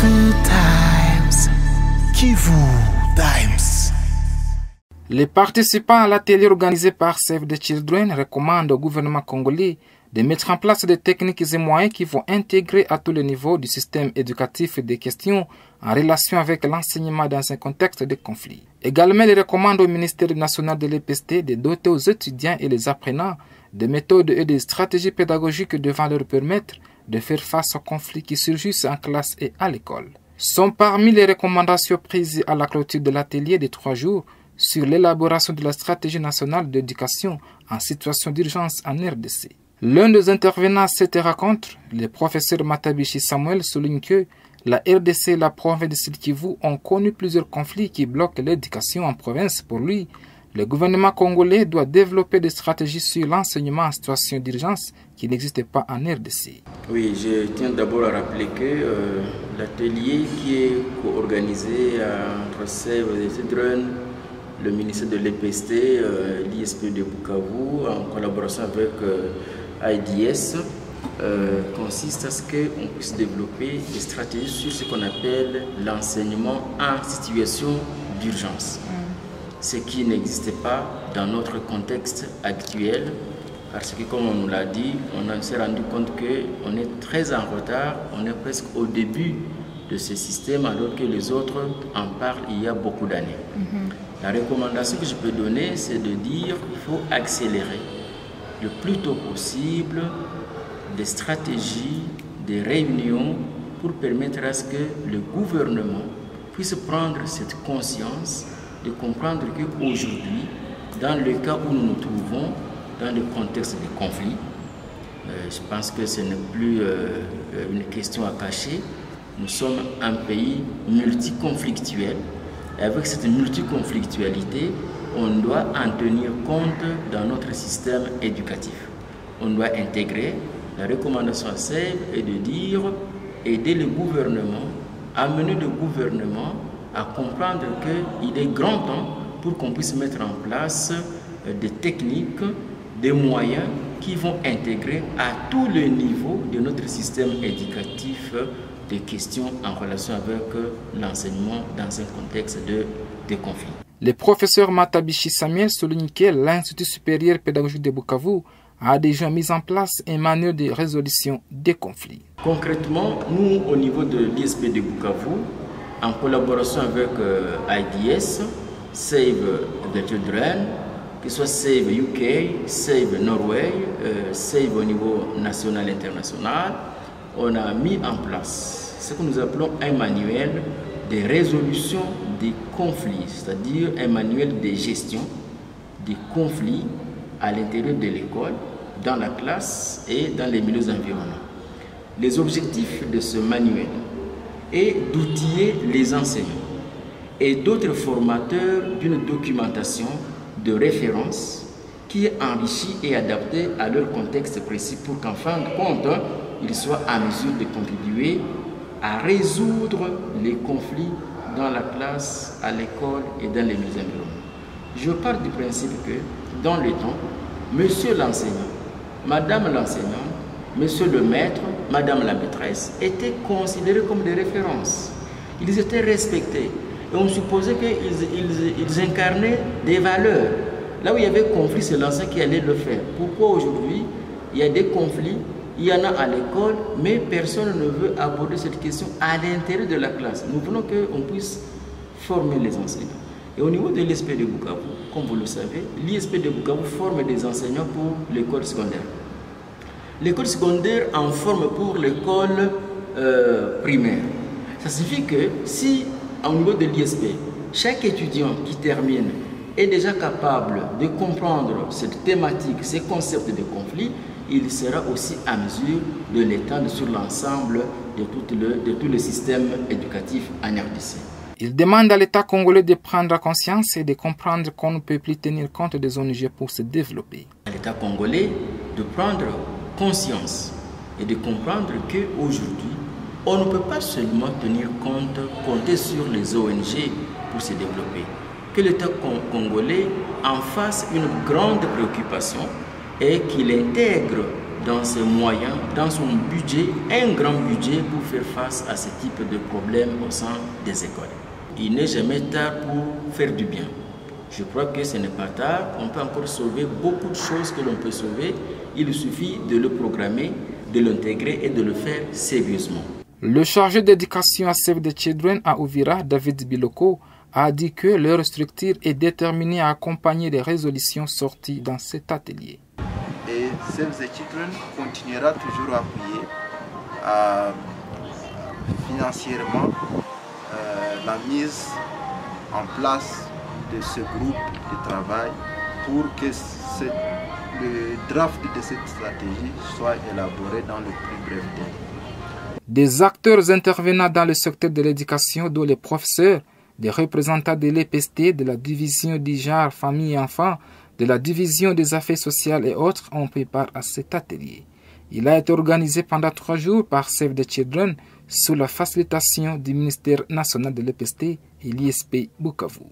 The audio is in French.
Kivu Times. Les participants à l'atelier organisé par Save the Children recommandent au gouvernement congolais de mettre en place des techniques et moyens qui vont intégrer à tous les niveaux du système éducatif des questions en relation avec l'enseignement dans un contexte de conflit. Également, ils recommandent au ministère national de l'EPST de doter aux étudiants et les apprenants des méthodes et des stratégies pédagogiques devant leur permettre de faire face aux conflits qui surgissent en classe et à l'école. Sont parmi les recommandations prises à la clôture de l'atelier de 3 jours sur l'élaboration de la stratégie nationale d'éducation en situation d'urgence en RDC. L'un des intervenants à cette rencontre, le professeur Matabishi Samuel, souligne que la RDC et la province de Sud Kivu ont connu plusieurs conflits qui bloquent l'éducation en province. Pour lui, le gouvernement congolais doit développer des stratégies sur l'enseignement en situation d'urgence qui n'existent pas en RDC. Oui, je tiens d'abord à rappeler que l'atelier qui est co-organisé entre Save the Children, le ministère de l'EPST, l'ISP de Bukavu, en collaboration avec IDS, consiste à ce qu'on puisse développer des stratégies sur ce qu'on appelle l'enseignement en situation d'urgence. Ce qui n'existe pas dans notre contexte actuel, parce que comme on nous l'a dit, on s'est rendu compte qu'on est très en retard, on est presque au début de ce système, alors que les autres en parlent il y a beaucoup d'années. La recommandation que je peux donner, c'est de dire qu'il faut accélérer le plus tôt possible des stratégies, des réunions pour permettre à ce que le gouvernement puisse prendre cette conscience de comprendre qu'aujourd'hui, dans le cas où nous nous trouvons, dans le contexte de conflit, je pense que ce n'est plus une question à cacher. Nous sommes un pays multiconflictuel. Et avec cette multiconflictualité, on doit en tenir compte dans notre système éducatif. On doit intégrer la recommandation à SAVE et de dire aider le gouvernement, amener le gouvernement à comprendre qu'il est grand temps pour qu'on puisse mettre en place des techniques, des moyens qui vont intégrer à tous les niveaux de notre système éducatif des questions en relation avec l'enseignement dans un contexte de conflit. Le professeur Matabishi Samuel souligne que l'Institut supérieur pédagogique de Bukavu a déjà mis en place un manuel de résolution des conflits. Concrètement, nous, au niveau de l'ISP de Bukavu, en collaboration avec IDS, Save the Children, que ce soit Save UK, Save Norway, Save au niveau national et international, on a mis en place ce que nous appelons un manuel de résolution des conflits, c'est-à-dire un manuel de gestion des conflits à l'intérieur de l'école, dans la classe et dans les milieux environnants. Les objectifs de ce manuel est d'outiller les enseignants et d'autres formateurs d'une documentation de référence qui est enrichie et adaptée à leur contexte précis pour qu'en fin de compte, ils soient en mesure de contribuer à résoudre les conflits dans la classe, à l'école et dans les milieux environnants. Je pars du principe que dans le temps, monsieur l'enseignant, madame l'enseignante, monsieur le maître, madame la maîtresse étaient considérés comme des références. Ils étaient respectés et on supposait qu'ils incarnaient des valeurs. Là où il y avait conflit, c'est l'enseignant qui allait le faire. Pourquoi aujourd'hui il y a des conflits? Il y en a à l'école, mais personne ne veut aborder cette question à l'intérieur de la classe. Nous voulons qu'on puisse former les enseignants. Et au niveau de l'ISP de Bukavu, comme vous le savez, l'ISP de Bukavu forme des enseignants pour l'école secondaire. L'école secondaire en forme pour l'école primaire. Ça signifie que si, au niveau de l'ISP, chaque étudiant qui termine est déjà capable de comprendre cette thématique, ces concepts de conflit, il sera aussi à mesure de l'étendre sur l'ensemble de tout le système éducatif en RDC. Il demande à l'État congolais de prendre conscience et de comprendre qu'on ne peut plus tenir compte des ONG pour se développer. À l'État congolais de prendre conscience et de comprendre qu'aujourd'hui, on ne peut pas seulement compter sur les ONG pour se développer. Que l'État congolais en fasse une grande préoccupation et qu'il intègre dans ses moyens, dans son budget, un grand budget pour faire face à ce type de problèmes au sein des écoles. Il n'est jamais tard pour faire du bien. Je crois que ce n'est pas tard, on peut encore sauver beaucoup de choses que l'on peut sauver. Il suffit de le programmer, de l'intégrer et de le faire sérieusement. Le chargé d'éducation à Save the Children à Uvira, David Biloko, a dit que leur structure est déterminée à accompagner les résolutions sorties dans cet atelier. Et Save the Children continuera toujours à appuyer financièrement la mise en place de ce groupe de travail pour que le draft de cette stratégie soit élaboré dans le plus bref délai. Des acteurs intervenant dans le secteur de l'éducation, dont les professeurs, des représentants de l'EPST, de la division du genre famille et enfants, de la division des affaires sociales et autres, ont pris part à cet atelier. Il a été organisé pendant 3 jours par Save the Children sous la facilitation du ministère national de l'EPST et l'ISP Bukavu.